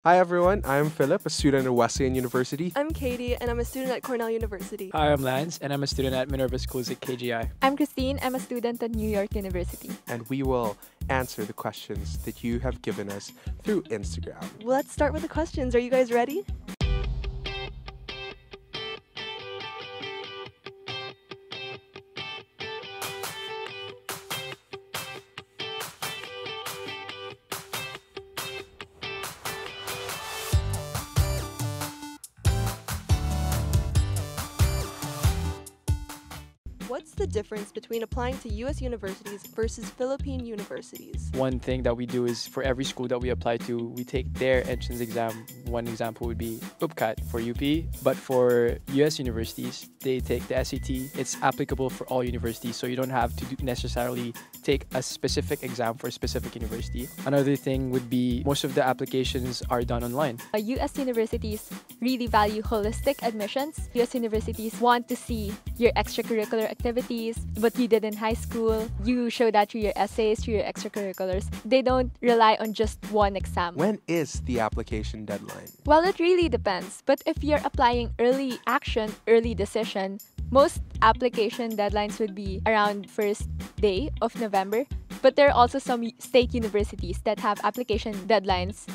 Hi everyone, I'm Philip, a student at Wesleyan University. I'm Katie, and I'm a student at Cornell University. Hi, I'm Lance, and I'm a student at Minerva Schools at KGI. I'm Christine. I'm a student at New York University. And we will answer the questions that you have given us through Instagram. Well, let's start with the questions. Are you guys ready? What's the difference between applying to U.S. universities versus Philippine universities? One thing that we do is for every school that we apply to, we take their entrance exam. One example would be UPCAT for UP, but for US universities, they take the SAT. It's applicable for all universities, so you don't have to necessarily take a specific exam for a specific university. Another thing would be most of the applications are done online. US universities really value holistic admissions. US universities want to see your extracurricular activities, what you did in high school. You show that through your essays, through your extracurriculars. They don't rely on just one exam. When is the application deadline? Well, it really depends. But if you're applying early action, early decision, most application deadlines would be around first day of November. But there are also some state universities that have application deadlines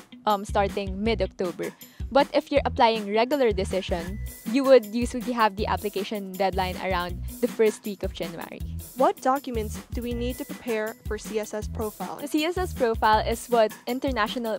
starting mid-October. But if you're applying regular decision, you would usually have the application deadline around the first week of January. What documents do we need to prepare for CSS profile? The CSS profile is what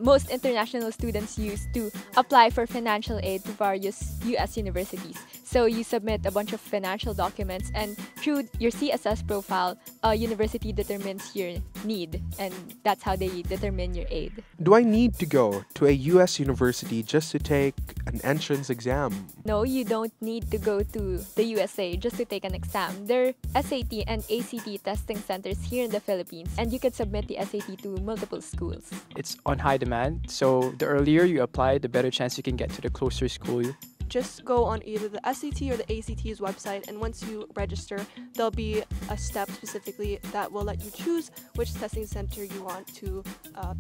most international students use to apply for financial aid to various US universities. So you submit a bunch of financial documents, and through your CSS profile, a university determines your need, and that's how they determine your aid. Do I need to go to a US university just to take an entrance exam? No, you don't need to go to the USA just to take an exam. There are SAT and ACT testing centers here in the Philippines, and you can submit the SAT to multiple schools. It's on high demand, so the earlier you apply, the better chance you can get to the closer school. Just go on either the SAT or the ACT's website, and once you register, there'll be a step specifically that will let you choose which testing center you want to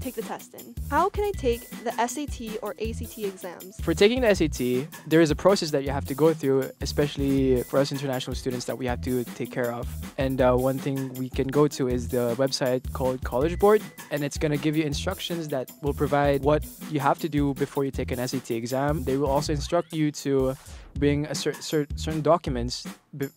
take the test in. How can I take the SAT or ACT exams? For taking the SAT, there is a process that you have to go through, especially for us international students that we have to take care of. And one thing we can go to is the website called College Board, and it's going to give you instructions that will provide what you have to do before you take an SAT exam. They will also instruct you to bring certain documents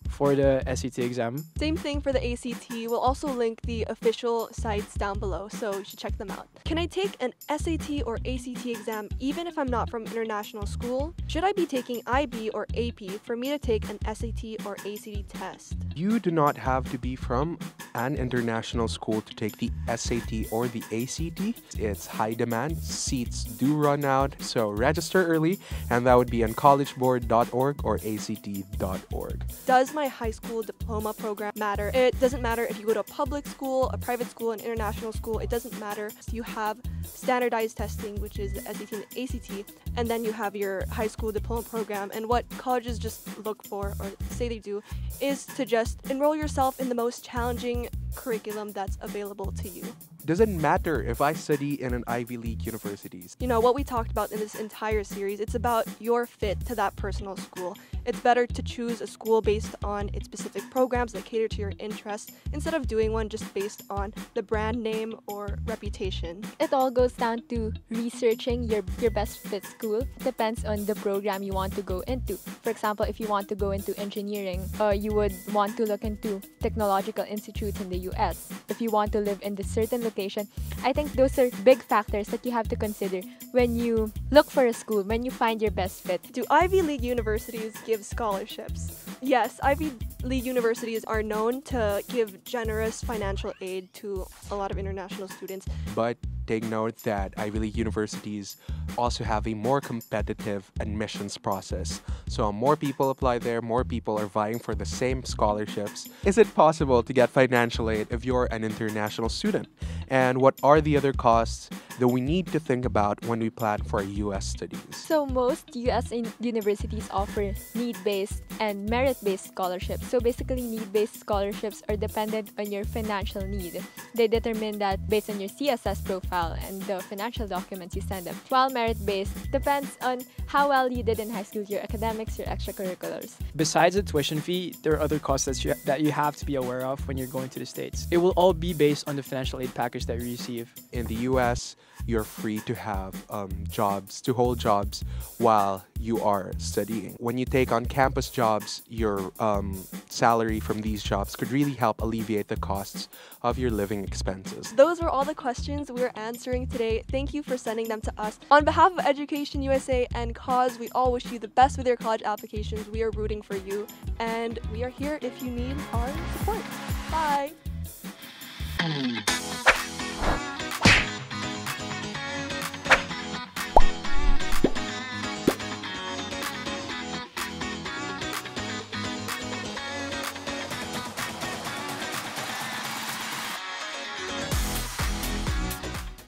for the SAT exam. Same thing for the ACT. We'll also link the official sites down below, so you should check them out. Can I take an SAT or ACT exam even if I'm not from international school? Should I be taking IB or AP for me to take an SAT or ACT test? You do not have to be from an international school to take the SAT or the ACT. It's high demand, seats do run out, so register early, and that would be on collegeboard.org or act.org. Does my high school diploma program matter? It doesn't matter if you go to a public school, a private school, an international school. It doesn't matter. You have standardized testing, which is the SAT and the ACT, and then you have your high school diploma program. And what colleges just look for, or say they do, is to just enroll yourself in the most challenging curriculum that's available to you. Doesn't matter if I study in an Ivy League universities. You know, what we talked about in this entire series, it's about your fit to that personal school. It's better to choose a school based on its specific programs that cater to your interests instead of doing one just based on the brand name or reputation. It all goes down to researching your best fit school. It depends on the program you want to go into. For example, if you want to go into engineering, you would want to look into technological institutes in the US. If you want to live in this certain location, I think those are big factors that you have to consider when you look for a school, when you find your best fit. Do Ivy League universities give scholarships? Yes, Ivy League universities are known to give generous financial aid to a lot of international students. But take note that Ivy League universities also have a more competitive admissions process. So more people apply there, more people are vying for the same scholarships. Is it possible to get financial aid if you're an international student? And what are the other costs that we need to think about when we plan for US studies? So most US universities offer need-based and merit-based scholarships. So basically, need-based scholarships are dependent on your financial need. They determine that based on your CSS profile and the financial documents you send them. While merit-based depends on how well you did in high school, your academics, your extracurriculars. Besides the tuition fee, there are other costs that you have to be aware of when you're going to the States. It will all be based on the financial aid package that you receive. In the US, you're free to have jobs, to hold jobs while you are studying. When you take on campus jobs, your salary from these jobs could really help alleviate the costs of your living expenses. Those were all the questions we were answering today. Thank you for sending them to us. On behalf of Education USA and CAUSE, we all wish you the best with your college applications. We are rooting for you, and we are here if you need our support. Bye!